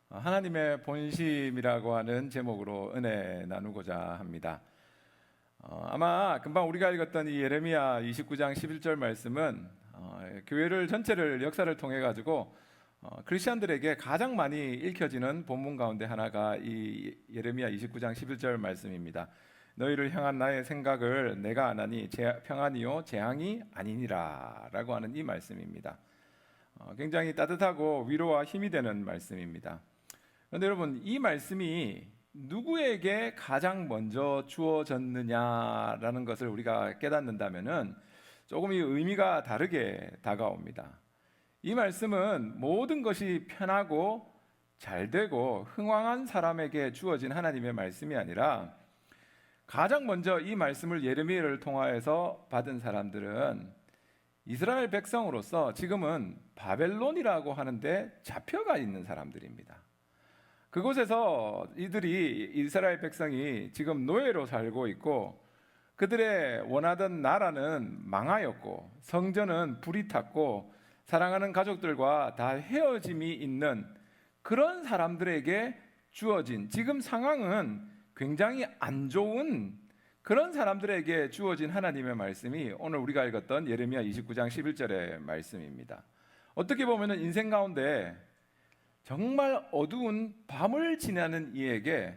하나님의 본심이라고 하는 제목으로 은혜 나누고자 합니다. 아마 금방 우리가 읽었던 이 예레미야 29장 11절 말씀은 교회를 전체를 역사를 통해 가지고 크리스천들에게 가장 많이 읽혀지는 본문 가운데 하나가 이 예레미야 29장 11절 말씀입니다. 너희를 향한 나의 생각을 내가 아나니 평안이요 재앙이 아니니라 라고 하는 이 말씀입니다. 굉장히 따뜻하고 위로와 힘이 되는 말씀입니다. 그런데 여러분, 이 말씀이 누구에게 가장 먼저 주어졌느냐라는 것을 우리가 깨닫는다면은 조금 이 의미가 다르게 다가옵니다. 이 말씀은 모든 것이 편하고 잘되고 흥왕한 사람에게 주어진 하나님의 말씀이 아니라 가장 먼저 이 말씀을 예레미야를 통하여서 받은 사람들은 이스라엘 백성으로서 지금은 바벨론이라고 하는데 잡혀가 있는 사람들입니다. 그곳에서 이들이 이스라엘 백성이 지금 노예로 살고 있고 그들의 원하던 나라는 망하였고 성전은 불이 탔고 사랑하는 가족들과 다 헤어짐이 있는 그런 사람들에게 주어진, 지금 상황은 굉장히 안 좋은 그런 사람들에게 주어진 하나님의 말씀이 오늘 우리가 읽었던 예레미야 29장 11절의 말씀입니다. 어떻게 보면 인생 가운데 정말 어두운 밤을 지나는 이에게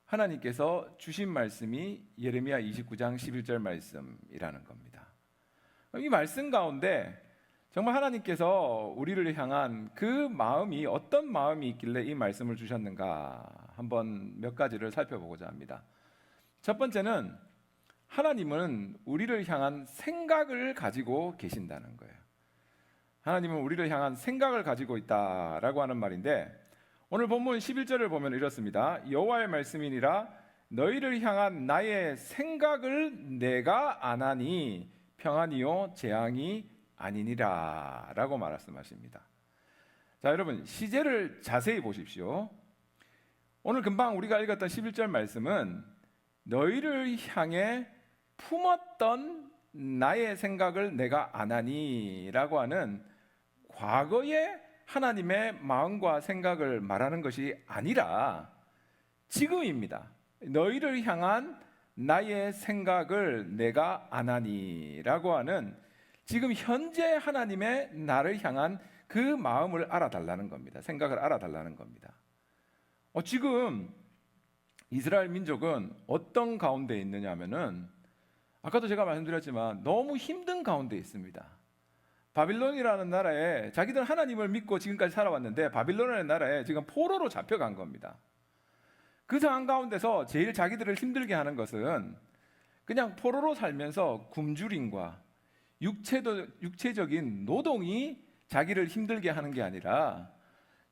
하나님께서 주신 말씀이 예레미야 29장 11절 말씀이라는 겁니다. 이 말씀 가운데 정말 하나님께서 우리를 향한 그 마음이 어떤 마음이 있길래 이 말씀을 주셨는가 한번 몇 가지를 살펴보고자 합니다. 첫 번째는 하나님은 우리를 향한 생각을 가지고 계신다는 거예요. 하나님은 우리를 향한 생각을 가지고 있다라고 하는 말인데 오늘 본문 11절을 보면 이렇습니다. 여호와의 말씀이니라 너희를 향한 나의 생각을 내가 아나니 평안이요 재앙이 아니니라 라고 말씀하십니다. 자, 여러분 시제를 자세히 보십시오. 오늘 금방 우리가 읽었던 11절 말씀은 너희를 향해 품었던 나의 생각을 내가 아나니 라고 하는 과거의 하나님의 마음과 생각을 말하는 것이 아니라 지금입니다. 너희를 향한 나의 생각을 내가 아나니 라고 하는 지금 현재 하나님의 나를 향한 그 마음을 알아달라는 겁니다. 생각을 알아달라는 겁니다. 지금 이스라엘 민족은 어떤 가운데 있느냐 하면은 아까도 제가 말씀드렸지만 너무 힘든 가운데 있습니다. 바빌론이라는 나라에 자기들 하나님을 믿고 지금까지 살아왔는데 바빌론이라는 나라에 지금 포로로 잡혀간 겁니다. 그 상황 가운데서 제일 자기들을 힘들게 하는 것은 그냥 포로로 살면서 굶주림과 육체적인 노동이 자기를 힘들게 하는 게 아니라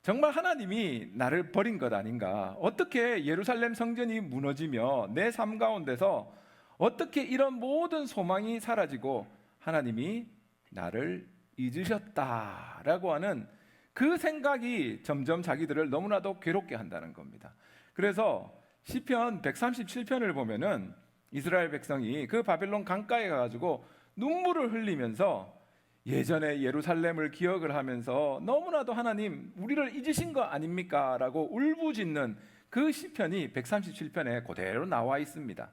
정말 하나님이 나를 버린 것 아닌가, 어떻게 예루살렘 성전이 무너지며 내 삶 가운데서 어떻게 이런 모든 소망이 사라지고 하나님이 나를 잊으셨다라고 하는 그 생각이 점점 자기들을 너무나도 괴롭게 한다는 겁니다. 그래서 시편 137편을 보면은 이스라엘 백성이 그 바벨론 강가에 가가지고 눈물을 흘리면서 예전에 예루살렘을 기억을 하면서 너무나도 하나님 우리를 잊으신 거 아닙니까? 라고 울부짖는 그 시편이 137편에 그대로 나와 있습니다.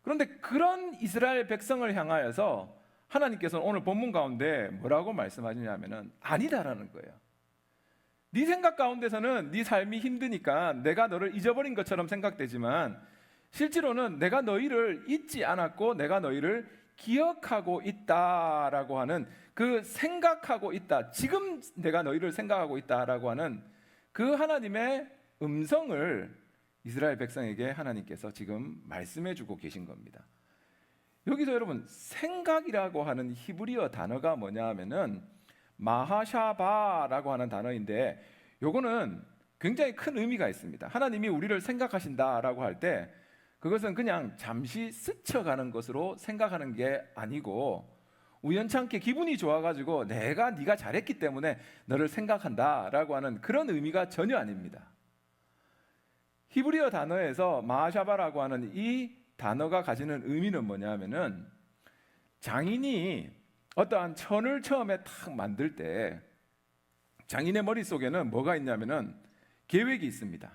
그런데 그런 이스라엘 백성을 향하여서 하나님께서는 오늘 본문 가운데 뭐라고 말씀하시냐면은 아니다라는 거예요. 네 생각 가운데서는 네 삶이 힘드니까 내가 너를 잊어버린 것처럼 생각되지만 실제로는 내가 너희를 잊지 않았고 내가 너희를 기억하고 있다라고 하는 그 생각하고 있다, 지금 내가 너희를 생각하고 있다라고 하는 그 하나님의 음성을 이스라엘 백성에게 하나님께서 지금 말씀해 주고 계신 겁니다. 여기서 여러분 생각이라고 하는 히브리어 단어가 뭐냐 하면은 마하샤바라고 하는 단어인데 요거는 굉장히 큰 의미가 있습니다. 하나님이 우리를 생각하신다라고 할 때 그것은 그냥 잠시 스쳐가는 것으로 생각하는 게 아니고 우연찮게 기분이 좋아가지고 네가 잘했기 때문에 너를 생각한다라고 하는 그런 의미가 전혀 아닙니다. 히브리어 단어에서 마하샤바라고 하는 이 단어가 가지는 의미는 뭐냐 하면은 장인이 어떠한 천을 처음에 탁 만들 때 장인의 머릿속에는 뭐가 있냐면은 계획이 있습니다.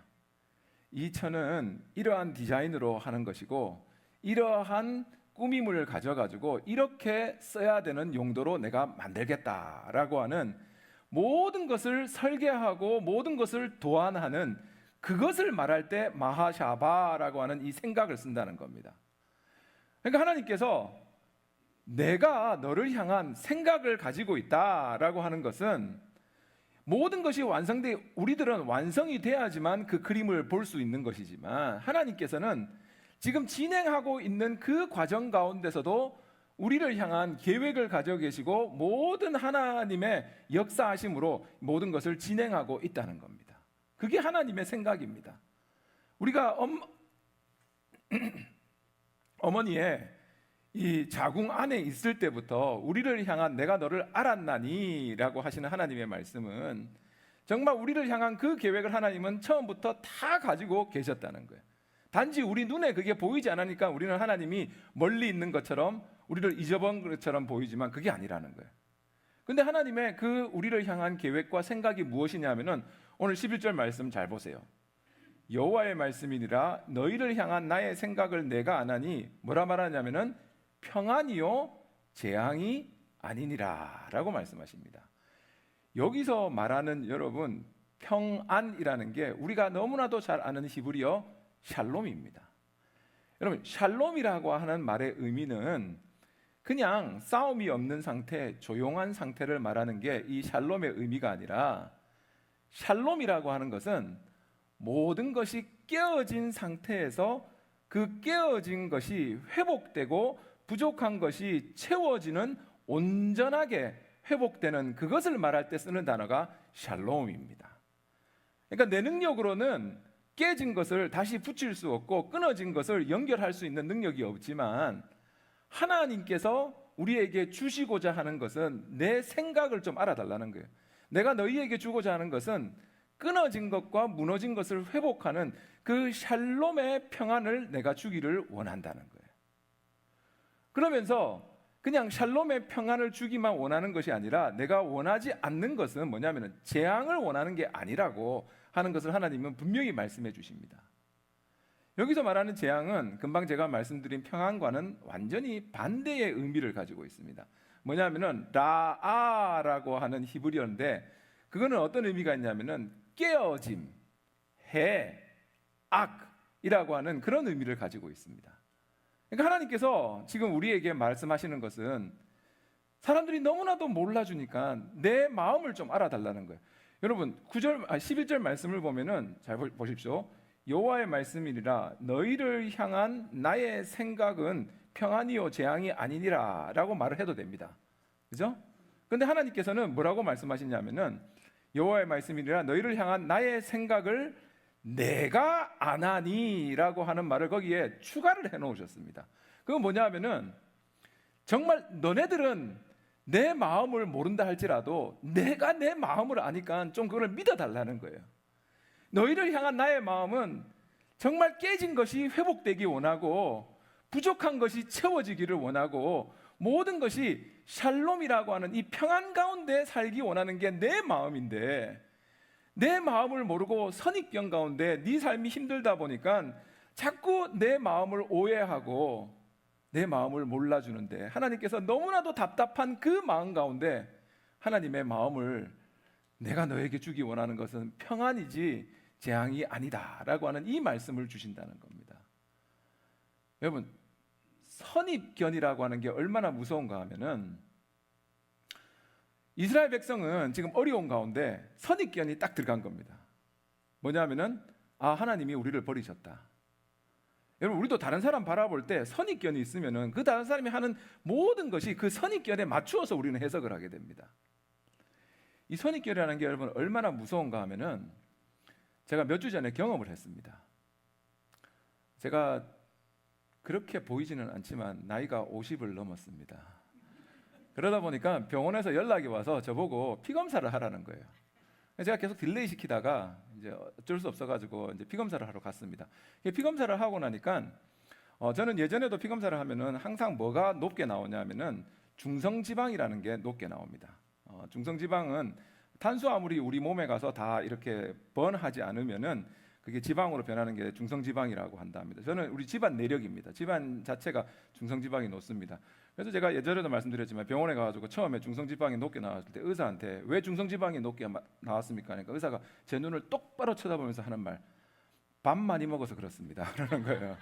이 천은 이러한 디자인으로 하는 것이고 이러한 꾸밈을 가져가지고 이렇게 써야 되는 용도로 내가 만들겠다라고 하는 모든 것을 설계하고 모든 것을 도안하는 그것을 말할 때 마하샤바라고 하는 이 생각을 쓴다는 겁니다. 그러니까 하나님께서 내가 너를 향한 생각을 가지고 있다라고 하는 것은 모든 것이 완성돼 우리들은 완성이 돼야지만 그 그림을 볼 수 있는 것이지만 하나님께서는 지금 진행하고 있는 그 과정 가운데서도 우리를 향한 계획을 가지고 계시고 모든 하나님의 역사하심으로 모든 것을 진행하고 있다는 겁니다. 그게 하나님의 생각입니다. 우리가 어머니의 이 자궁 안에 있을 때부터 우리를 향한 내가 너를 알았나니 라고 하시는 하나님의 말씀은 정말 우리를 향한 그 계획을 하나님은 처음부터 다 가지고 계셨다는 거예요. 단지 우리 눈에 그게 보이지 않으니까 우리는 하나님이 멀리 있는 것처럼 우리를 잊어버린 것처럼 보이지만 그게 아니라는 거예요. 근데 하나님의 그 우리를 향한 계획과 생각이 무엇이냐면은 오늘 11절 말씀 잘 보세요. 여호와의 말씀이니라 너희를 향한 나의 생각을 내가 아나니 뭐라 말하냐면은 평안이요 재앙이 아니니라 라고 말씀하십니다. 여기서 말하는 여러분 평안이라는 게 우리가 너무나도 잘 아는 히브리어 샬롬입니다. 여러분 샬롬이라고 하는 말의 의미는 그냥 싸움이 없는 상태, 조용한 상태를 말하는 게 이 샬롬의 의미가 아니라 샬롬이라고 하는 것은 모든 것이 깨어진 상태에서 그 깨어진 것이 회복되고 부족한 것이 채워지는 온전하게 회복되는 그것을 말할 때 쓰는 단어가 샬롬입니다. 그러니까 내 능력으로는 깨진 것을 다시 붙일 수 없고 끊어진 것을 연결할 수 있는 능력이 없지만 하나님께서 우리에게 주시고자 하는 것은 내 생각을 좀 알아달라는 거예요. 내가 너희에게 주고자 하는 것은 끊어진 것과 무너진 것을 회복하는 그 샬롬의 평안을 내가 주기를 원한다는 거예요. 그러면서 그냥 샬롬의 평안을 주기만 원하는 것이 아니라 내가 원하지 않는 것은 뭐냐면은 재앙을 원하는 게 아니라고 하는 것을 하나님은 분명히 말씀해 주십니다. 여기서 말하는 재앙은 금방 제가 말씀드린 평안과는 완전히 반대의 의미를 가지고 있습니다. 뭐냐면은 라아라고 하는 히브리어인데 그거는 어떤 의미가 있냐면은 깨어짐, 해, 악이라고 하는 그런 의미를 가지고 있습니다. 그러니까 하나님께서 지금 우리에게 말씀하시는 것은 사람들이 너무나도 몰라주니까 내 마음을 좀 알아달라는 거예요. 여러분 11절 말씀을 보면은 잘 보십시오. 여호와의 말씀이니라 너희를 향한 나의 생각은 평안이요 재앙이 아니니라 라고 말을 해도 됩니다. 그죠? 근데 하나님께서는 뭐라고 말씀하시냐면은 여호와의 말씀이니라 너희를 향한 나의 생각을 내가 아나니 라고 하는 말을 거기에 추가를 해놓으셨습니다. 그건 뭐냐 하면은 정말 너네들은 내 마음을 모른다 할지라도 내가 내 마음을 아니까 좀 그걸 믿어달라는 거예요. 너희를 향한 나의 마음은 정말 깨진 것이 회복되기 원하고 부족한 것이 채워지기를 원하고 모든 것이 샬롬이라고 하는 이 평안 가운데 살기 원하는 게 내 마음인데 내 마음을 모르고 선입견 가운데 네 삶이 힘들다 보니까 자꾸 내 마음을 오해하고 내 마음을 몰라주는데 하나님께서 너무나도 답답한 그 마음 가운데 하나님의 마음을 내가 너에게 주기 원하는 것은 평안이지 재앙이 아니다 라고 하는 이 말씀을 주신다는 겁니다. 여러분 선입견이라고 하는 게 얼마나 무서운가 하면은 이스라엘 백성은 지금 어려운 가운데 선입견이 딱 들어간 겁니다. 뭐냐면은 하나님이 우리를 버리셨다. 여러분 우리도 다른 사람 바라볼 때 선입견이 있으면은 그 다른 사람이 하는 모든 것이 그 선입견에 맞추어서 우리는 해석을 하게 됩니다. 이 선입견이라는 게 여러분 얼마나 무서운가 하면은 제가 몇 주 전에 경험을 했습니다. 제가 그렇게 보이지는 않지만 나이가 50을 넘었습니다. 그러다 보니까 병원에서 연락이 와서 저보고 피 검사를 하라는 거예요. 제가 계속 딜레이 시키다가 이제 어쩔 수 없어가지고 이제 피 검사를 하러 갔습니다. 피 검사를 하고 나니까 저는 예전에도 피 검사를 하면은 항상 뭐가 높게 나오냐면은 중성지방이라는 게 높게 나옵니다. 중성지방은 탄수화물이 우리 몸에 가서 다 이렇게 번하지 않으면은 그게 지방으로 변하는 게 중성지방이라고 한답니다. 저는 우리 집안 내력입니다. 집안 자체가 중성지방이 높습니다. 그래서 제가 예전에도 말씀드렸지만 병원에 가가지고 처음에 중성지방이 높게 나왔을 때 의사한테 왜 중성지방이 높게 나왔습니까? 그러니까 의사가 제 눈을 똑바로 쳐다보면서 하는 말, 밥 많이 먹어서 그렇습니다. 그러는 거예요.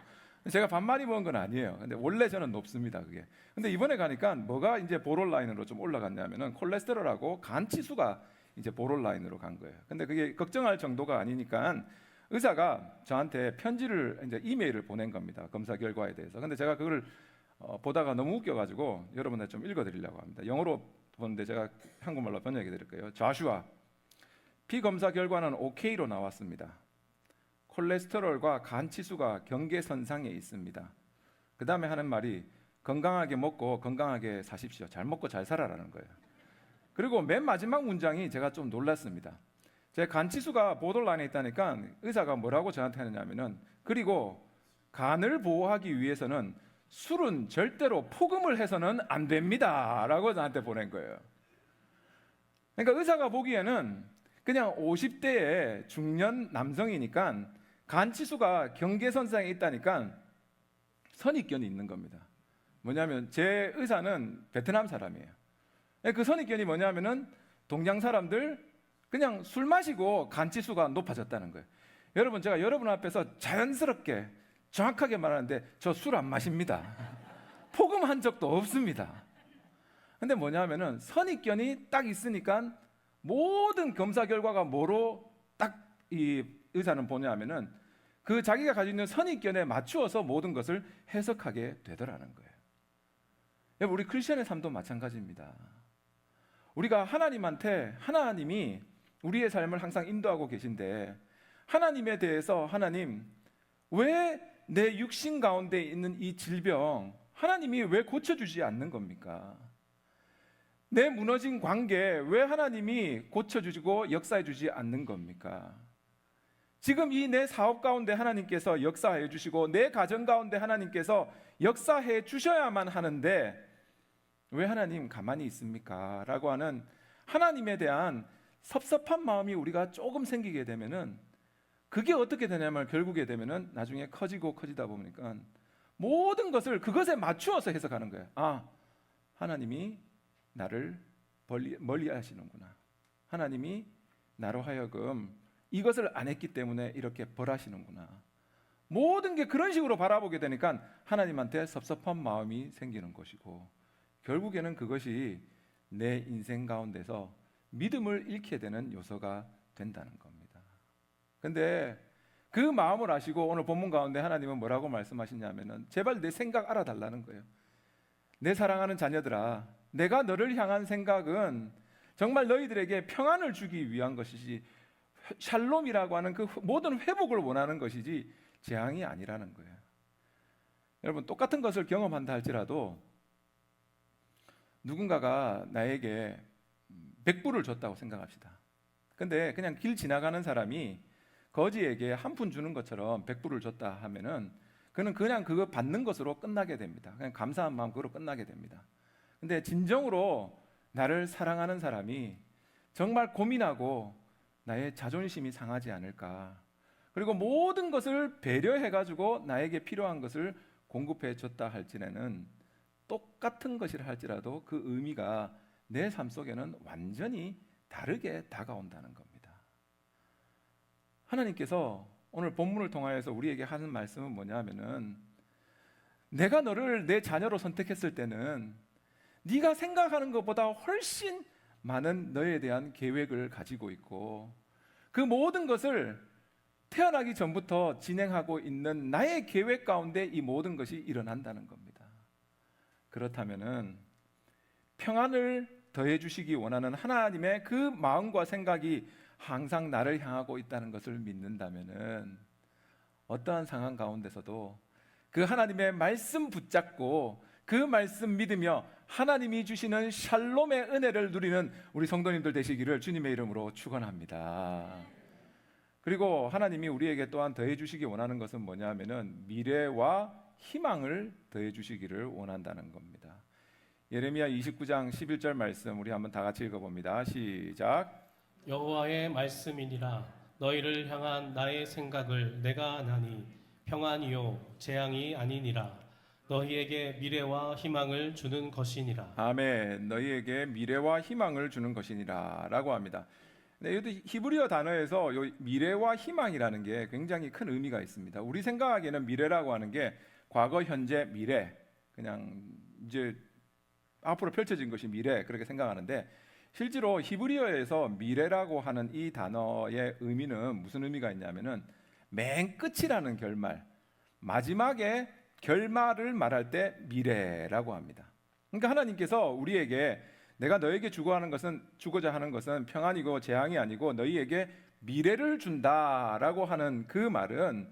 제가 밥 많이 먹은 건 아니에요. 근데 원래 저는 높습니다, 그게. 근데 이번에 가니까 뭐가 이제 보롤라인으로 좀 올라갔냐면은 콜레스테롤하고 간 치수가 이제 보롤라인으로 간 거예요. 근데 그게 걱정할 정도가 아니니까 의사가 저한테 편지를 이제 이메일을 보낸 겁니다. 검사 결과에 대해서. 근데 제가 그걸 보다가 너무 웃겨가지고 여러분한테 좀 읽어드리려고 합니다. 영어로 보는데 제가 한국말로 번역해 드릴게요. 자슈아, 피검사 결과는 OK로 나왔습니다. 콜레스테롤과 간 치수가 경계선상에 있습니다. 그 다음에 하는 말이 건강하게 먹고 건강하게 사십시오. 잘 먹고 잘 살아라는 거예요. 그리고 맨 마지막 문장이 제가 좀 놀랐습니다. 제 간 치수가 보더라인에 있다니까 의사가 뭐라고 저한테 하느냐면은, 그리고 간을 보호하기 위해서는 술은 절대로 포금을 해서는 안 됩니다 라고 저한테 보낸 거예요. 그러니까 의사가 보기에는 그냥 50대의 중년 남성이니까 간 치수가 경계선상에 있다니까 선입견이 있는 겁니다. 뭐냐면 제 의사는 베트남 사람이에요. 그 선입견이 뭐냐면은 동양 사람들 그냥 술 마시고 간 치수가 높아졌다는 거예요. 여러분, 제가 여러분 앞에서 자연스럽게 정확하게 말하는데 저 술 안 마십니다. 포금한 적도 없습니다. 근데 뭐냐면은 선입견이 딱 있으니까 모든 검사 결과가 뭐로 딱 이 의사는 보냐면은 그 자기가 가지고 있는 선입견에 맞추어서 모든 것을 해석하게 되더라는 거예요. 여러분, 우리 크리스천의 삶도 마찬가지입니다. 우리가 하나님한테, 하나님이 우리의 삶을 항상 인도하고 계신데 하나님에 대해서, 하나님 왜 내 육신 가운데 있는 이 질병 하나님이 왜 고쳐주지 않는 겁니까? 내 무너진 관계 왜 하나님이 고쳐주시고 역사해주지 않는 겁니까? 지금 이 내 사업 가운데 하나님께서 역사해 주시고 내 가정 가운데 하나님께서 역사해 주셔야만 하는데 왜 하나님 가만히 있습니까? 라고 하는 하나님에 대한 섭섭한 마음이 우리가 조금 생기게 되면은 그게 어떻게 되냐면 결국에 되면은 나중에 커지고 커지다 보니까 모든 것을 그것에 맞추어서 해석하는 거예요. 아, 하나님이 나를 멀리 하시는구나. 하나님이 나로 하여금 이것을 안 했기 때문에 이렇게 벌하시는구나. 모든 게 그런 식으로 바라보게 되니까 하나님한테 섭섭한 마음이 생기는 것이고 결국에는 그것이 내 인생 가운데서 믿음을 잃게 되는 요소가 된다는 겁니다. 근데 그 마음을 아시고 오늘 본문 가운데 하나님은 뭐라고 말씀하시냐면은 제발 내 생각 알아달라는 거예요. 내 사랑하는 자녀들아, 내가 너를 향한 생각은 정말 너희들에게 평안을 주기 위한 것이지 샬롬이라고 하는 그 모든 회복을 원하는 것이지 재앙이 아니라는 거예요. 여러분, 똑같은 것을 경험한다 할지라도 누군가가 나에게 100불을 줬다고 생각합시다. 근데 그냥 길 지나가는 사람이 거지에게 한 푼 주는 것처럼 100불을 줬다 하면은 그는 그냥 그거 받는 것으로 끝나게 됩니다. 그냥 감사한 마음 그로 끝나게 됩니다. 근데 진정으로 나를 사랑하는 사람이 정말 고민하고 나의 자존심이 상하지 않을까, 그리고 모든 것을 배려해가지고 나에게 필요한 것을 공급해 줬다 할지는 똑같은 것이라 할지라도 그 의미가 내 삶 속에는 완전히 다르게 다가온다는 겁니다. 하나님께서 오늘 본문을 통하여서 우리에게 하는 말씀은 뭐냐면은 내가 너를 내 자녀로 선택했을 때는 네가 생각하는 것보다 훨씬 많은 너에 대한 계획을 가지고 있고 그 모든 것을 태어나기 전부터 진행하고 있는 나의 계획 가운데 이 모든 것이 일어난다는 겁니다. 그렇다면은 평안을 더해 주시기 원하는 하나님의 그 마음과 생각이 항상 나를 향하고 있다는 것을 믿는다면은 어떠한 상황 가운데서도 그 하나님의 말씀 붙잡고 그 말씀 믿으며 하나님이 주시는 샬롬의 은혜를 누리는 우리 성도님들 되시기를 주님의 이름으로 축원합니다. 그리고 하나님이 우리에게 또한 더해 주시기 원하는 것은 뭐냐면은 미래와 희망을 더해 주시기를 원한다는 겁니다. 예레미야 29장 11절 말씀 우리 한번 다 같이 읽어봅니다. 시작. 여호와의 말씀이니라. 너희를 향한 나의 생각을 내가 아나니 평안이요 재앙이 아니니라. 너희에게 미래와 희망을 주는 것이니라. 아멘. 너희에게 미래와 희망을 주는 것이니라라고 합니다. 네, 이 히브리어 단어에서 요 미래와 희망이라는 게 굉장히 큰 의미가 있습니다. 우리 생각하기에는 미래라고 하는 게 과거, 현재, 미래, 그냥 이제 앞으로 펼쳐진 것이 미래 그렇게 생각하는데, 실제로 히브리어에서 미래라고 하는 이 단어의 의미는 무슨 의미가 있냐면은 맨 끝이라는 결말, 마지막에 결말을 말할 때 미래라고 합니다. 그러니까 하나님께서 우리에게 내가 너에게 주고자 하는 것은 평안이고 재앙이 아니고 너희에게 미래를 준다라고 하는 그 말은,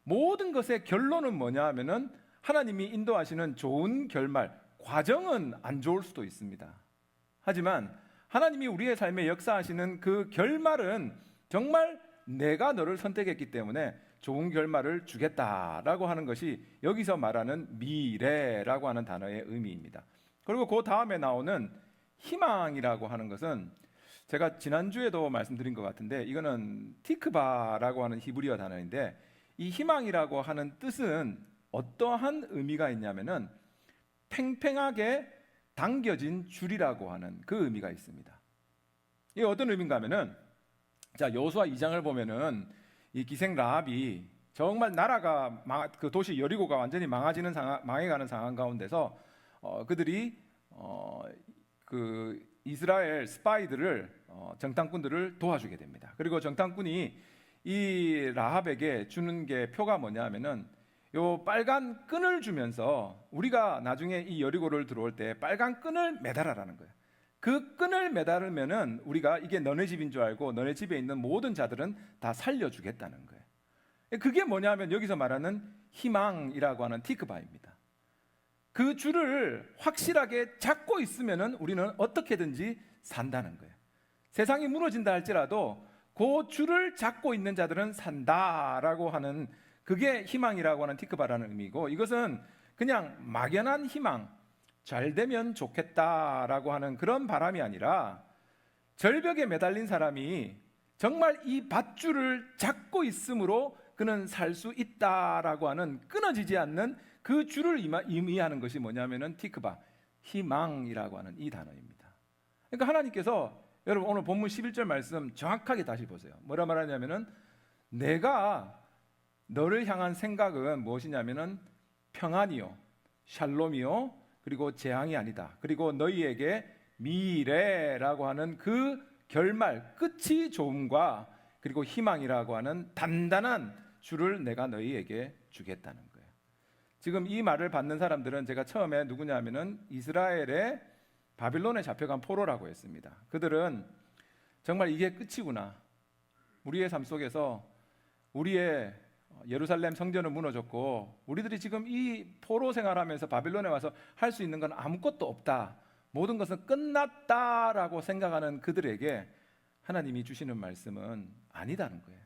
모든 것의 결론은 뭐냐 하면은 하나님이 인도하시는 좋은 결말, 과정은 안 좋을 수도 있습니다. 하지만 하나님이 우리의 삶에 역사하시는 그 결말은 정말 내가 너를 선택했기 때문에 좋은 결말을 주겠다라고 하는 것이 여기서 말하는 미래라고 하는 단어의 의미입니다. 그리고 그 다음에 나오는 희망이라고 하는 것은 제가 지난주에도 말씀드린 것 같은데, 이거는 티크바라고 하는 히브리어 단어인데, 이 희망이라고 하는 뜻은 어떠한 의미가 있냐면은 팽팽하게 당겨진 줄이라고 하는 그 의미가 있습니다. 이게 어떤 의미인가 하면은, 자, 여호수아 2장을 보면은 이 기생 라합이 정말 나라가 그 도시 여리고가 완전히 망해가는 상황 가운데서 그들이 그 이스라엘 스파이들을 정탐꾼들을 도와주게 됩니다. 그리고 정탐꾼이 이 라합에게 주는 게 표가 뭐냐 하면은 요 빨간 끈을 주면서, 우리가 나중에 이 여리고를 들어올 때 빨간 끈을 매달아라는 거예요. 그 끈을 매달으면은 우리가 이게 너네 집인 줄 알고 너네 집에 있는 모든 자들은 다 살려주겠다는 거예요. 그게 뭐냐면 여기서 말하는 희망이라고 하는 티크바입니다. 그 줄을 확실하게 잡고 있으면은 우리는 어떻게든지 산다는 거예요. 세상이 무너진다 할지라도 그 줄을 잡고 있는 자들은 산다라고 하는, 그게 희망이라고 하는 티크바라는 의미고, 이것은 그냥 막연한 희망, 잘 되면 좋겠다라고 하는 그런 바람이 아니라, 절벽에 매달린 사람이 정말 이 밧줄을 잡고 있으므로 그는 살 수 있다라고 하는, 끊어지지 않는 그 줄을 의미하는 것이 뭐냐면은 티크바, 희망이라고 하는 이 단어입니다. 그러니까 하나님께서, 여러분 오늘 본문 11절 말씀 정확하게 다시 보세요. 뭐라 말하냐면은 내가 너를 향한 생각은 무엇이냐면은 평안이요, 샬롬이요, 그리고 재앙이 아니다. 그리고 너희에게 미래라고 하는 그 결말, 끝이 좋음과 그리고 희망이라고 하는 단단한 줄을 내가 너희에게 주겠다는 거예요. 지금 이 말을 받는 사람들은 제가 처음에 누구냐 하면은 이스라엘의 바빌론에 잡혀간 포로라고 했습니다. 그들은 정말 이게 끝이구나, 우리의 삶 속에서 우리의 예루살렘 성전은 무너졌고 우리들이 지금 이 포로 생활하면서 바빌론에 와서 할 수 있는 건 아무것도 없다, 모든 것은 끝났다라고 생각하는 그들에게 하나님이 주시는 말씀은 아니다는 거예요.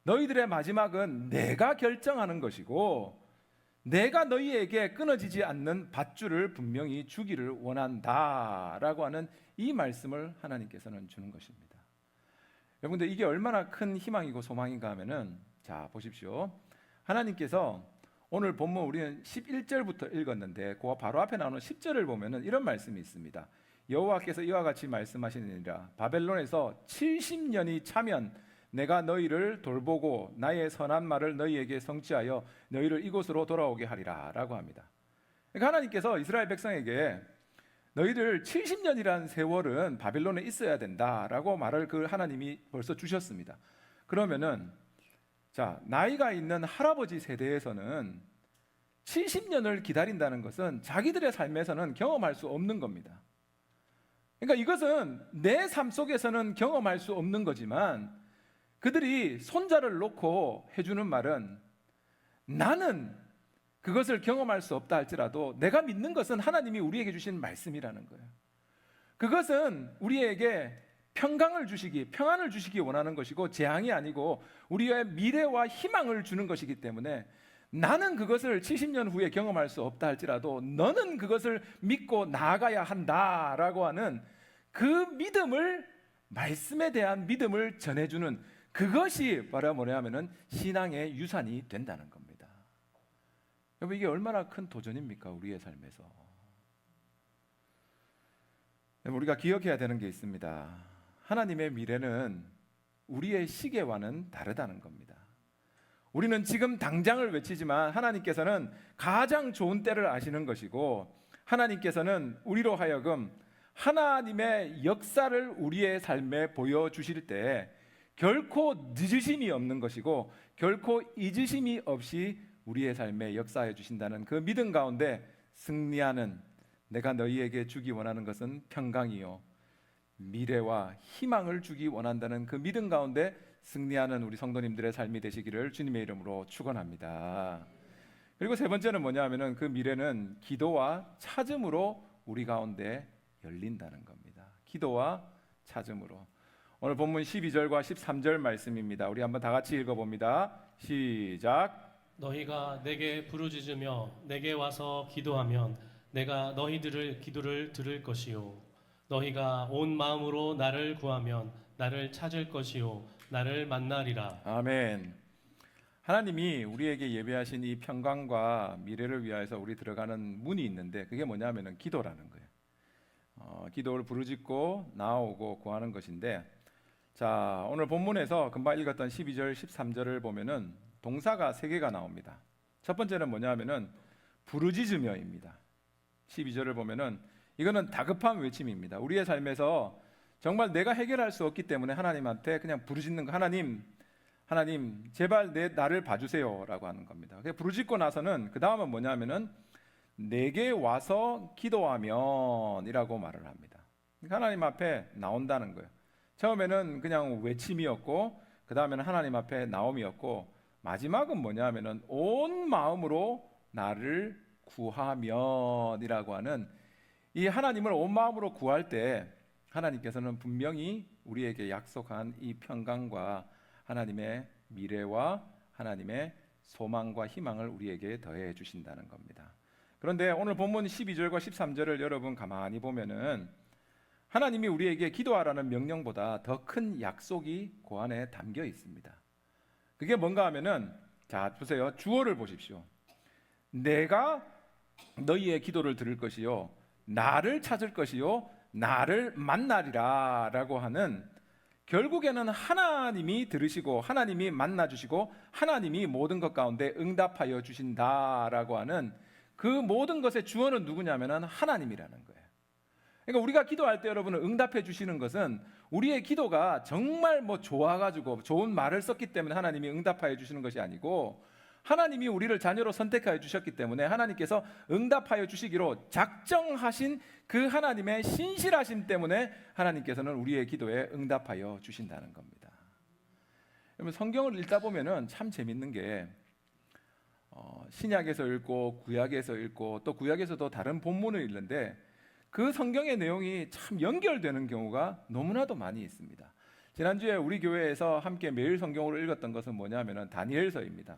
너희들의 마지막은 내가 결정하는 것이고 내가 너희에게 끊어지지 않는 밧줄을 분명히 주기를 원한다라고 하는 이 말씀을 하나님께서는 주는 것입니다. 여러분들, 이게 얼마나 큰 희망이고 소망인가 하면은, 자 보십시오. 하나님께서 오늘 본문 우리는 11절부터 읽었는데 그 바로 앞에 나오는 10절을 보면은 이런 말씀이 있습니다. 여호와께서 이와 같이 말씀하시느니라. 바벨론에서 70년이 차면 내가 너희를 돌보고 나의 선한 말을 너희에게 성취하여 너희를 이곳으로 돌아오게 하리라 라고 합니다. 그러니까 하나님께서 이스라엘 백성에게 너희들 70년이라는 세월은 바빌론에 있어야 된다라고 말을 그 하나님이 벌써 주셨습니다. 그러면은, 자, 나이가 있는 할아버지 세대에서는 70년을 기다린다는 것은 자기들의 삶에서는 경험할 수 없는 겁니다. 그러니까 이것은 내 삶 속에서는 경험할 수 없는 거지만, 그들이 손자를 놓고 해주는 말은, 나는 그것을 경험할 수 없다 할지라도 내가 믿는 것은 하나님이 우리에게 주신 말씀이라는 거예요. 그것은 우리에게 평강을 주시기, 평안을 주시기 원하는 것이고 재앙이 아니고 우리의 미래와 희망을 주는 것이기 때문에, 나는 그것을 70년 후에 경험할 수 없다 할지라도 너는 그것을 믿고 나아가야 한다라고 하는 그 믿음을 말씀에 대한 믿음을 전해주는 그것이 바로 뭐냐면은 신앙의 유산이 된다는 겁니다. 여러분, 이게 얼마나 큰 도전입니까? 우리의 삶에서. 우리가 기억해야 되는 게 있습니다. 하나님의 미래는 우리의 시계와는 다르다는 겁니다. 우리는 지금 당장을 외치지만 하나님께서는 가장 좋은 때를 아시는 것이고, 하나님께서는 우리로 하여금 하나님의 역사를 우리의 삶에 보여주실 때 결코 늦으심이 없는 것이고, 결코 잊으심이 없이 우리의 삶에 역사해 주신다는 그 믿음 가운데 승리하는, 내가 너희에게 주기 원하는 것은 평강이요 미래와 희망을 주기 원한다는 그 믿음 가운데 승리하는 우리 성도님들의 삶이 되시기를 주님의 이름으로 축원합니다. 그리고 세 번째는 뭐냐면은 그 미래는 기도와 찾음으로 우리 가운데 열린다는 겁니다. 기도와 찾음으로. 오늘 본문 12절과 13절 말씀입니다. 우리 한번 다 같이 읽어봅니다. 시작. 너희가 내게 부르짖으며 내게 와서 기도하면 내가 너희들을 기도를 들을 것이요 너희가 온 마음으로 나를 구하면 나를 찾을 것이요 나를 만나리라. 아멘. 하나님이 우리에게 예배하신 이 평강과 미래를 위하여서 우리 들어가는 문이 있는데, 그게 뭐냐면은 기도라는 거예요. 기도를 부르짖고 나오고 구하는 것인데, 자, 오늘 본문에서 금방 읽었던 12절 13절을 보면은 동사가 3개가 나옵니다. 첫 번째는 뭐냐면은 부르짖으며입니다. 12절을 보면은 이거는 다급한 외침입니다. 우리의 삶에서 정말 내가 해결할 수 없기 때문에 하나님한테 그냥 부르짖는 거. 하나님 제발 나를 봐주세요라고 하는 겁니다. 부르짖고 나서는 그 다음은 뭐냐면은 내게 와서 기도하면이라고 말을 합니다. 하나님 앞에 나온다는 거예요. 처음에는 그냥 외침이었고, 그 다음에는 하나님 앞에 나옴이었고, 마지막은 뭐냐면은 온 마음으로 나를 구하면이라고 하는, 이 하나님을 온 마음으로 구할 때 하나님께서는 분명히 우리에게 약속한 이 평강과 하나님의 미래와 하나님의 소망과 희망을 우리에게 더해 주신다는 겁니다. 그런데 오늘 본문 12절과 13절을 여러분 가만히 보면은 하나님이 우리에게 기도하라는 명령보다 더 큰 약속이 그 안에 담겨 있습니다. 그게 뭔가 하면은, 자 보세요, 주어를 보십시오. 내가 너희의 기도를 들을 것이요 나를 찾을 것이요 나를 만나리라 라고 하는, 결국에는 하나님이 들으시고 하나님이 만나주시고 하나님이 모든 것 가운데 응답하여 주신다라고 하는 그 모든 것의 주어는 누구냐면 하나님이라는 거예요. 그러니까 우리가 기도할 때 여러분은 응답해 주시는 것은 우리의 기도가 정말 좋아가지고 좋은 말을 썼기 때문에 하나님이 응답하여 주시는 것이 아니고, 하나님이 우리를 자녀로 선택하여 주셨기 때문에 하나님께서 응답하여 주시기로 작정하신 그 하나님의 신실하심 때문에 하나님께서는 우리의 기도에 응답하여 주신다는 겁니다. 여러분, 성경을 읽다 보면은 참 재밌는 게 신약에서 읽고 구약에서 읽고 또 구약에서도 다른 본문을 읽는데 그 성경의 내용이 참 연결되는 경우가 너무나도 많이 있습니다. 지난주에 우리 교회에서 함께 매일 성경으로 읽었던 것은 뭐냐면은 다니엘서입니다.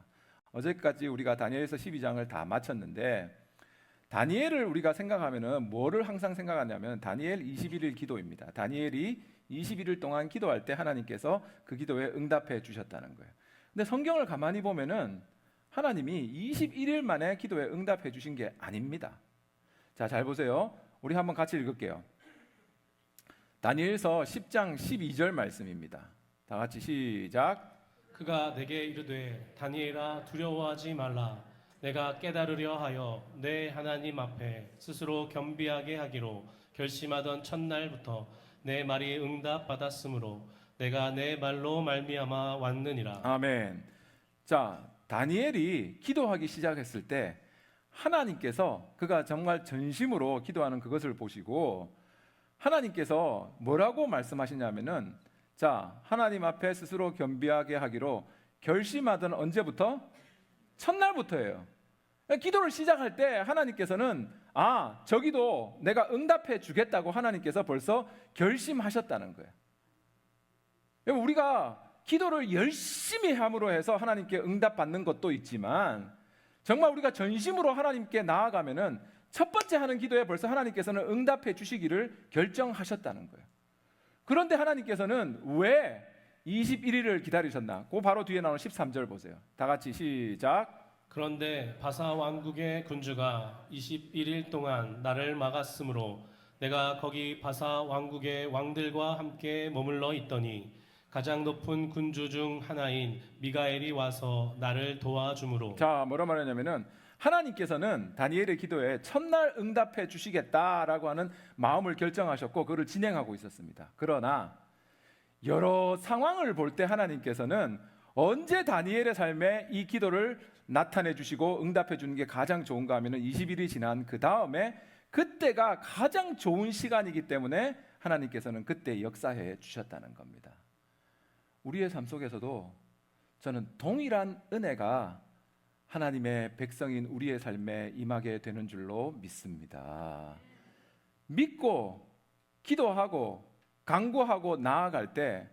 어제까지 우리가 다니엘서 12장을 다 마쳤는데, 다니엘을 우리가 생각하면은 뭐를 항상 생각하냐면 다니엘 21일 기도입니다. 다니엘이 21일 동안 기도할 때 하나님께서 그 기도에 응답해 주셨다는 거예요. 근데 성경을 가만히 보면은 하나님이 21일 만에 기도에 응답해 주신 게 아닙니다. 자, 잘 보세요. 우리 한번 같이 읽을게요. 다니엘서 10장 12절 말씀입니다. 다 같이 시작. 그가 내게 이르되 다니엘아 두려워하지 말라. 내가 깨달으려 하여 내 하나님 앞에 스스로 겸비하게 하기로 결심하던 첫날부터 내 말이 응답받았으므로 내가 내 말로 말미암아 왔느니라. 아멘. 자, 다니엘이 기도하기 시작했을 때 하나님께서 그가 정말 전심으로 기도하는 그것을 보시고 하나님께서 뭐라고 말씀하시냐면은, 자, 하나님 앞에 스스로 겸비하게 하기로 결심하던 언제부터? 첫날부터예요. 기도를 시작할 때 하나님께서는 저기도 내가 응답해 주겠다고 하나님께서 벌써 결심하셨다는 거예요. 우리가 기도를 열심히 함으로 해서 하나님께 응답받는 것도 있지만, 정말 우리가 전심으로 하나님께 나아가면은 첫 번째 하는 기도에 벌써 하나님께서는 응답해 주시기를 결정하셨다는 거예요. 그런데 하나님께서는 왜 21일을 기다리셨나? 그 바로 뒤에 나오는 13절 보세요. 다 같이 시작. 그런데 바사 왕국의 군주가 21일 동안 나를 막았으므로 내가 거기 바사 왕국의 왕들과 함께 머물러 있더니 가장 높은 군주 중 하나인 미가엘이 와서 나를 도와주므로. 자, 뭐라 말하냐면은 하나님께서는 다니엘의 기도에 첫날 응답해 주시겠다라고 하는 마음을 결정하셨고 그를 진행하고 있었습니다. 그러나 여러 상황을 볼 때 하나님께서는 언제 다니엘의 삶에 이 기도를 나타내 주시고 응답해 주는 게 가장 좋은가 하면은 20일이 지난 그 다음에 그때가 가장 좋은 시간이기 때문에 하나님께서는 그때 역사해 주셨다는 겁니다. 우리의 삶 속에서도 저는 동일한 은혜가 하나님의 백성인 우리의 삶에 임하게 되는 줄로 믿습니다. 믿고 기도하고 간구하고 나아갈 때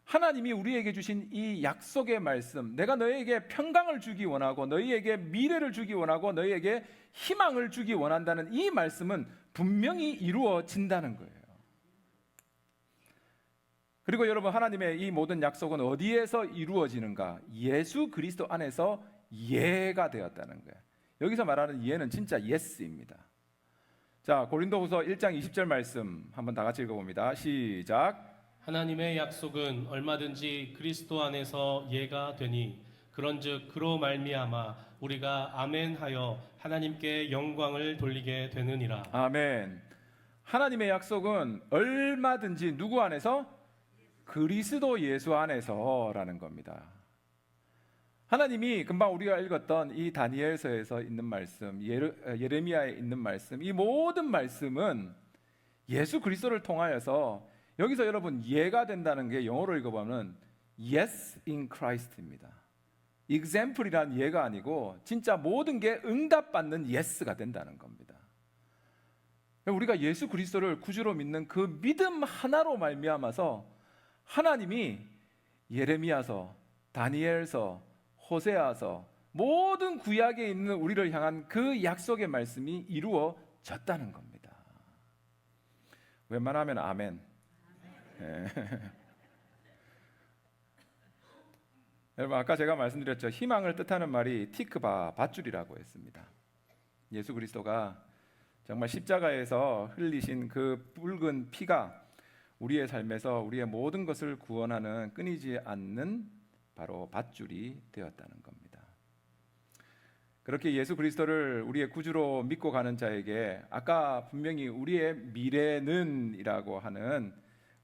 하나님이 우리에게 주신 이 약속의 말씀, 내가 너희에게 평강을 주기 원하고 너희에게 미래를 주기 원하고 너희에게 희망을 주기 원한다는 이 말씀은 분명히 이루어진다는 거예요. 그리고 여러분, 하나님의 이 모든 약속은 어디에서 이루어지는가? 예수 그리스도 안에서 예가 되었다는 거예요. 여기서 말하는 예는 진짜 예스입니다. 자, 고린도후서 1장 20절 말씀 한번 다 같이 읽어봅니다. 시작. 하나님의 약속은 얼마든지 그리스도 안에서 예가 되니 그런즉 그로 말미암아 우리가 아멘하여 하나님께 영광을 돌리게 되느니라. 아멘. 하나님의 약속은 얼마든지 누구 안에서? 그리스도 예수 안에서라는 겁니다. 하나님이 금방 우리가 읽었던 이 다니엘서에서 있는 말씀, 예레미야에 있는 말씀, 이 모든 말씀은 예수 그리스도를 통하여서 여기서 여러분 예가 된다는 게 영어로 읽어보면 yes in Christ입니다. example이란 예가 아니고 진짜 모든 게 응답받는 yes가 된다는 겁니다. 우리가 예수 그리스도를 구주로 믿는 그 믿음 하나로 말미암아서 하나님이 예레미야서, 다니엘서, 호세아서 모든 구약에 있는 우리를 향한 그 약속의 말씀이 이루어졌다는 겁니다. 웬만하면 아멘. 네. 여러분, 아까 제가 말씀드렸죠. 희망을 뜻하는 말이 티크바, 밧줄이라고 했습니다. 예수 그리스도가 정말 십자가에서 흘리신 그 붉은 피가 우리의 삶에서 우리의 모든 것을 구원하는 끊이지 않는 바로 밧줄이 되었다는 겁니다. 그렇게 예수 그리스도를 우리의 구주로 믿고 가는 자에게 아까 분명히 우리의 미래는이라고 하는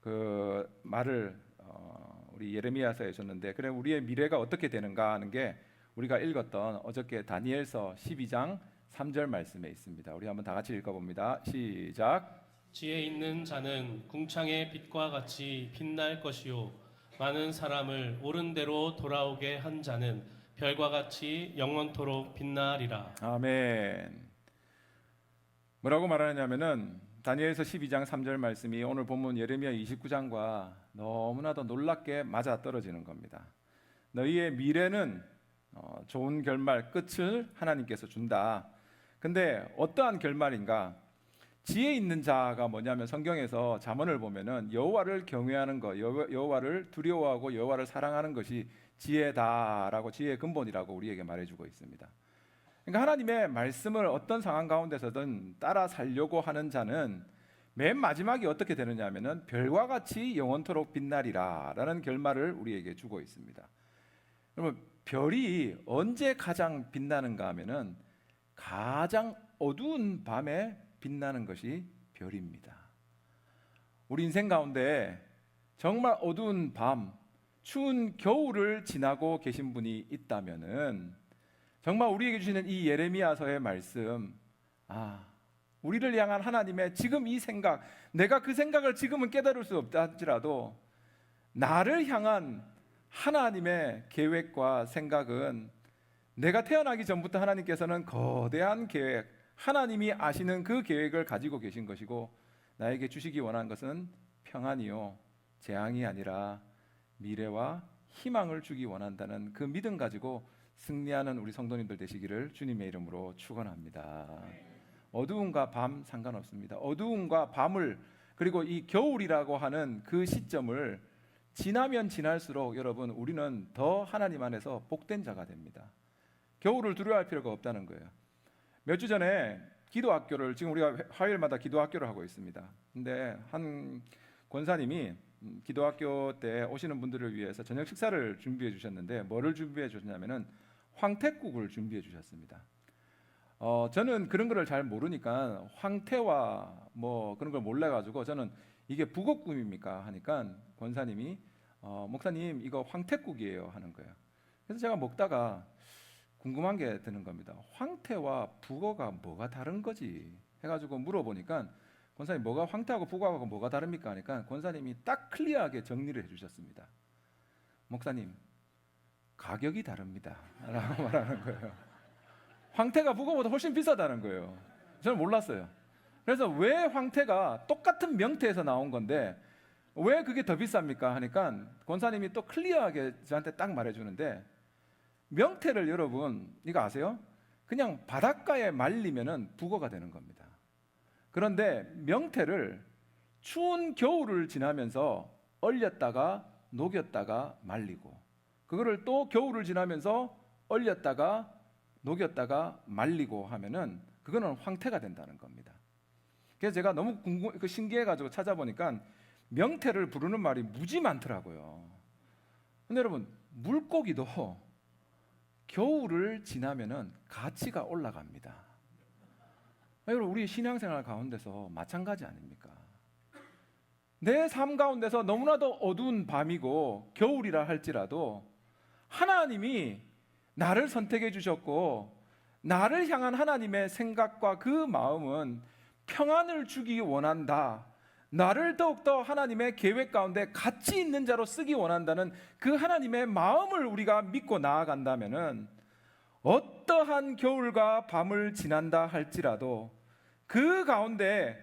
그 말을 우리 예레미야서에 줬는데, 그래 우리의 미래가 어떻게 되는가 하는 게 우리가 읽었던 어저께 다니엘서 12장 3절 말씀에 있습니다. 우리 한번 다 같이 읽어봅니다. 시작. 지혜 있는 자는 궁창의 빛과 같이 빛날 것이요 많은 사람을 옳은 대로 돌아오게 한 자는 별과 같이 영원토록 빛나리라. 아멘. 뭐라고 말하냐면은 다니엘서 12장 3절 말씀이 오늘 본문 예레미야 29장과 너무나도 놀랍게 맞아 떨어지는 겁니다. 너희의 미래는 좋은 결말, 끝을 하나님께서 준다. 근데 어떠한 결말인가? 지혜 있는 자가 뭐냐면 성경에서 잠언을 보면은 여호와를 경외하는 것, 여호와를 두려워하고 여호와를 사랑하는 것이 지혜다라고, 지혜의 근본이라고 우리에게 말해주고 있습니다. 그러니까 하나님의 말씀을 어떤 상황 가운데서든 따라 살려고 하는 자는 맨 마지막이 어떻게 되느냐면은 별과 같이 영원토록 빛나리라라는 결말을 우리에게 주고 있습니다. 여러분, 별이 언제 가장 빛나는가 하면은 가장 어두운 밤에 빛나는 것이 별입니다. 우리 인생 가운데 정말 어두운 밤, 추운 겨울을 지나고 계신 분이 있다면은 정말 우리에게 주시는 이 예레미야서의 말씀, 우리를 향한 하나님의 지금 이 생각, 내가 그 생각을 지금은 깨달을 수 없다 할지라도 나를 향한 하나님의 계획과 생각은 내가 태어나기 전부터 하나님께서는 거대한 계획, 하나님이 아시는 그 계획을 가지고 계신 것이고 나에게 주시기 원하는 것은 평안이요 재앙이 아니라 미래와 희망을 주기 원한다는 그 믿음 가지고 승리하는 우리 성도님들 되시기를 주님의 이름으로 축원합니다. 어두움과 밤 상관없습니다. 어두움과 밤을 그리고 이 겨울이라고 하는 그 시점을 지나면 지날수록 여러분 우리는 더 하나님 안에서 복된 자가 됩니다. 겨울을 두려워할 필요가 없다는 거예요. 몇 주 전에 기도학교를, 지금 우리가 화요일마다 기도학교를 하고 있습니다. 근데 한 권사님이 기도학교 때 오시는 분들을 위해서 저녁 식사를 준비해 주셨는데 뭐를 준비해 주셨냐면은 황태국을 준비해 주셨습니다. 저는 그런 거를 잘 모르니까 황태와 뭐 그런 걸 몰라가지고 저는 이게 북엇국입니까 하니까 권사님이 목사님 이거 황태국이에요 하는 거예요. 그래서 제가 먹다가 궁금한 게 드는 겁니다. 황태와 북어가 뭐가 다른 거지 해가지고 물어보니까 권사님 뭐가 황태하고 북어하고 뭐가 다릅니까 하니까 권사님이 딱 클리어하게 정리를 해주셨습니다. 목사님 가격이 다릅니다 라고 말하는 거예요. 황태가 북어보다 훨씬 비싸다는 거예요. 저는 몰랐어요. 그래서 왜 황태가 똑같은 명태에서 나온 건데 왜 그게 더 비쌉니까 하니까 권사님이 또 클리어하게 저한테 딱 말해주는데, 명태를 여러분 이거 아세요? 그냥 바닷가에 말리면은 북어가 되는 겁니다. 그런데 명태를 추운 겨울을 지나면서 얼렸다가 녹였다가 말리고, 그거를 또 겨울을 지나면서 얼렸다가 녹였다가 말리고 하면은 그거는 황태가 된다는 겁니다. 그래서 제가 너무 신기해가지고 찾아보니까 명태를 부르는 말이 무지 많더라고요. 근데 여러분 물고기도 겨울을 지나면은 가치가 올라갑니다. 여러분 우리 신앙생활 가운데서 마찬가지 아닙니까? 내 삶 가운데서 너무나도 어두운 밤이고 겨울이라 할지라도 하나님이 나를 선택해 주셨고 나를 향한 하나님의 생각과 그 마음은 평안을 주기 원한다, 나를 더욱더 하나님의 계획 가운데 가치 있는 자로 쓰기 원한다는 그 하나님의 마음을 우리가 믿고 나아간다면은 어떠한 겨울과 밤을 지난다 할지라도 그 가운데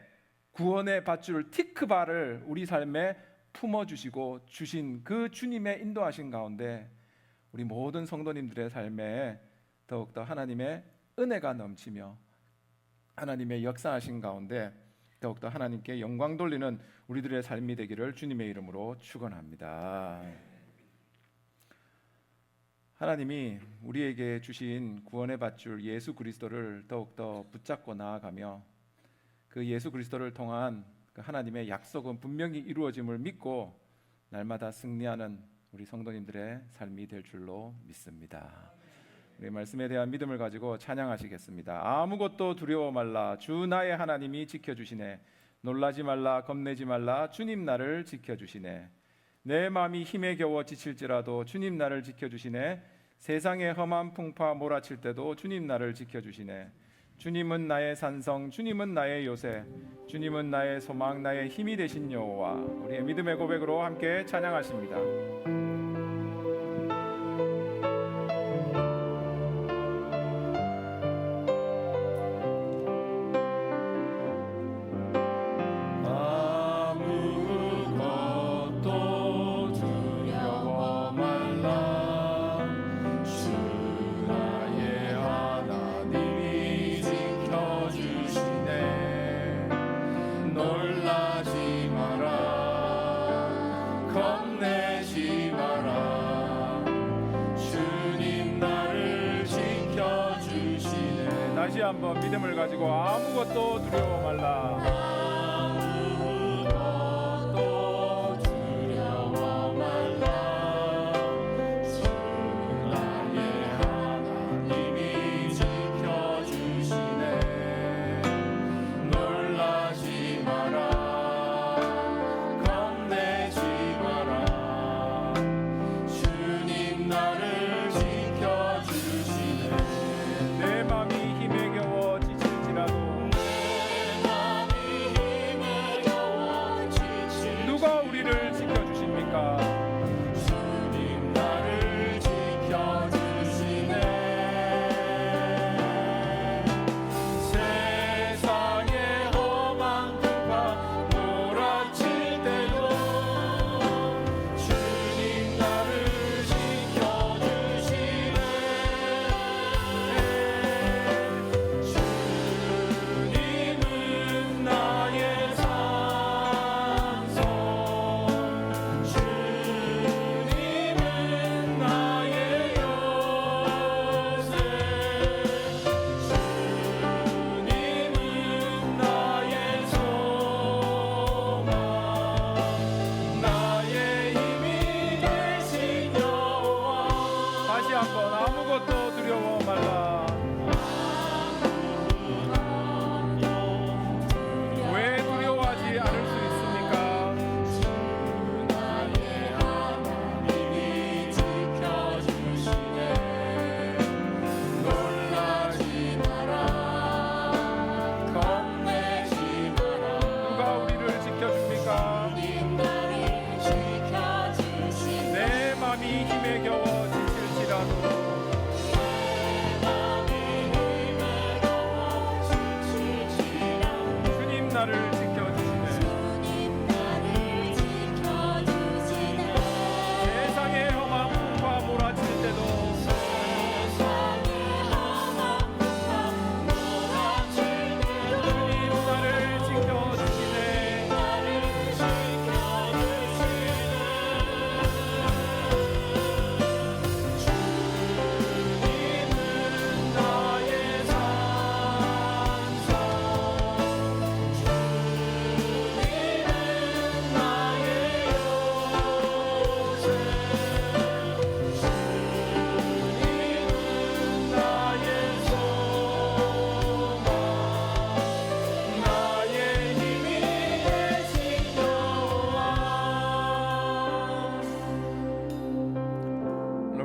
구원의 밧줄 티크바를 우리 삶에 품어주시고 주신 그 주님의 인도하신 가운데 우리 모든 성도님들의 삶에 더욱더 하나님의 은혜가 넘치며 하나님의 역사하신 가운데 더욱더 하나님께 영광 돌리는 우리들의 삶이 되기를 주님의 이름으로 축원합니다. 하나님이 우리에게 주신 구원의 밧줄 예수 그리스도를 더욱더 붙잡고 나아가며 그 예수 그리스도를 통한 그 하나님의 약속은 분명히 이루어짐을 믿고 날마다 승리하는 우리 성도님들의 삶이 될 줄로 믿습니다. 우리 말씀에 대한 믿음을 가지고 찬양하시겠습니다. 아무것도 두려워 말라, 주 나의 하나님이 지켜주시네. 놀라지 말라, 겁내지 말라, 주님 나를 지켜주시네. 내 마음이 힘에 겨워 지칠지라도 주님 나를 지켜주시네. 세상의 험한 풍파 몰아칠 때도 주님 나를 지켜주시네. 주님은 나의 산성, 주님은 나의 요새, 주님은 나의 소망, 나의 힘이 되신 여호와. 우리의 믿음의 고백으로 함께 찬양하십니다. 다시 한번 믿음을 가지고 아무것도 두려워 말라. 한번 아무것도 두려워 말라. 왜 두려워하지 않을 수 있습니까? 놀라지 마라, 겁내지 마라. 누가 우리를 지켜줍니까? 내 맘이 힘에 겨워 지칠지라도 주님 나를 지켜주시네. 세상의 험한 풍파 몰아칠 때도 주님 나를 지켜주시네. 주님은 나의 산성, 주님은 나의 요새, 주님은 나의 소망, 나의 힘이 되신 여호와.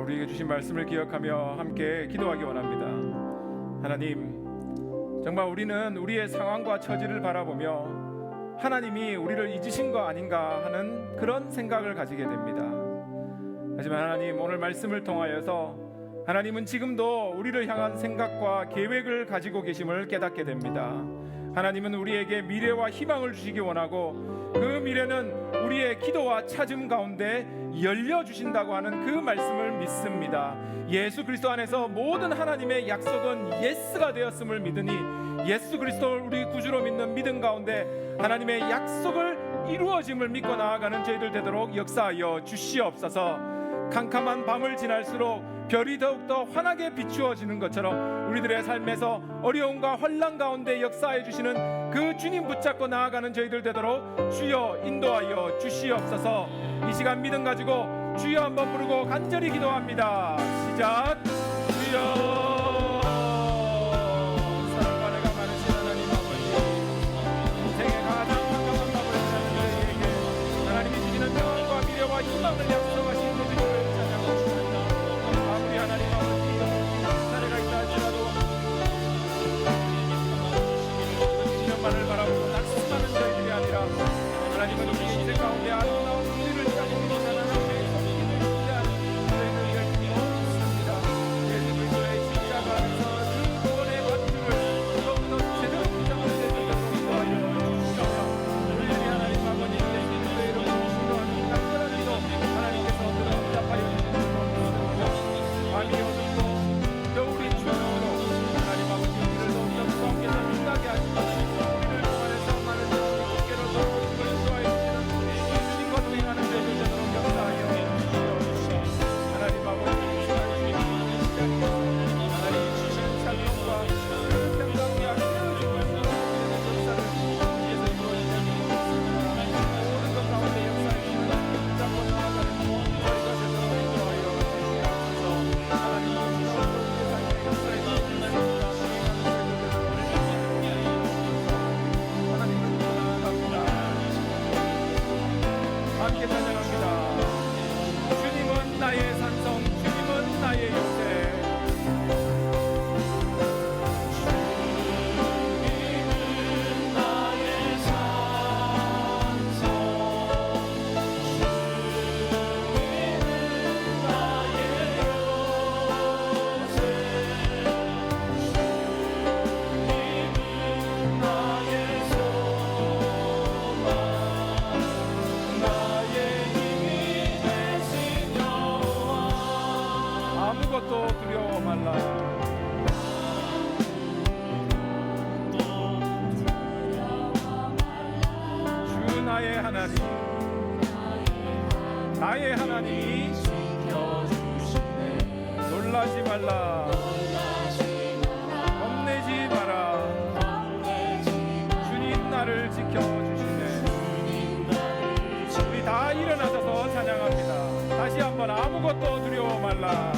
우리에게 주신 말씀을 기억하며 함께 기도하기 원합니다. 하나님, 정말 우리는 우리의 상황과 처지를 바라보며 하나님이 우리를 잊으신 거 아닌가 하는 그런 생각을 가지게 됩니다. 하지만 하나님, 오늘 말씀을 통하여서 하나님은 지금도 우리를 향한 생각과 계획을 가지고 계심을 깨닫게 됩니다. 하나님은 우리에게 미래와 희망을 주시기 원하고 그 미래는 우리의 기도와 찾음 가운데 열려주신다고 하는 그 말씀을 믿습니다. 예수 그리스도 안에서 모든 하나님의 약속은 예스가 되었음을 믿으니 예수 그리스도를 우리 구주로 믿는 믿음 가운데 하나님의 약속을 이루어짐을 믿고 나아가는 저희들 되도록 역사하여 주시옵소서. 캄캄한 밤을 지날수록 별이 더욱더 환하게 비추어지는 것처럼 우리들의 삶에서 어려움과 환난 가운데 역사해 주시는 그 주님 붙잡고 나아가는 저희들 되도록 주여 인도하여 주시옵소서. 이 시간 믿음 가지고 주여 한번 부르고 간절히 기도합니다. 시작. 주여. 사랑과 은혜가 많으신 하나님 아버지, 인생의 가장 캄캄한 밤을 지나는 저희에게 하나님이 주시는 평안과 미래와 희망을 약속하신 주님을 찬양합니다. 아무리 하나님 아버지 사례가 있다 할지라도 주님만을 바라보고 낙심하는 저희들이 아니라 하나님은 우리의 인생 가운데 아름다운 우리를 살리는 하나님의 성기를 기대하는 저희들이 될 줄로 믿습니다. 예수 그리스도의 십자가 안에서 그 구원의 밧줄을 더욱더 제대로 붙잡을 수 있도록 도와주시옵소서. 우리들이 하나님 아버지 예수 그리스도의 이름으로 기도하는 간절한 기도 하나님께서 응답하여 주시옵소서. 밤이 어둡고 겨울이 추워도 하나님 아버지 우리를 더욱더 무거운께서 빛나게 하시고 우리를 통하여서 많은 주님께로 돌아오시고 인도하여 주시는 주님과 동행하는 저희들 되도록 역사하여 주시옵소서. 하나님 아버지 이 시간 주님의 시작입니다. 하나님 주시는 찬송과 그 평강과 깨어진 말씀으로 우리의 역사를 위해서 이루어지는 모든 것 가운데 역사해 주시는 붙잡고 나아가는 저희가 되도록 인도하여 주시옵소서. 하나님 아버지 우리의 삶의 역사에 주시는 하나님을 믿고 나아갑니다. 함께 찬양합니다. 주님은 나의 산성, 주님은 나의 요새. 주님은 나의 산성, 주님은 나의 요새, 주님은 나의 소망, 나의 힘이 되신 여호와. 아무것도 두려워 말라. 주 나의 하나님, 나의 하나님이 지켜주시네. 놀라지 말라, 겁내지 마라. 주님 나를 지켜주시네. 우리 다 일어나셔서 찬양합니다. 다시 한번 아무것도 두려워 말라.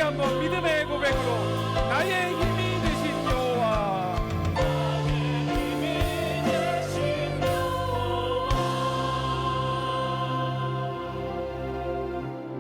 한번 믿음의 고백으로 나의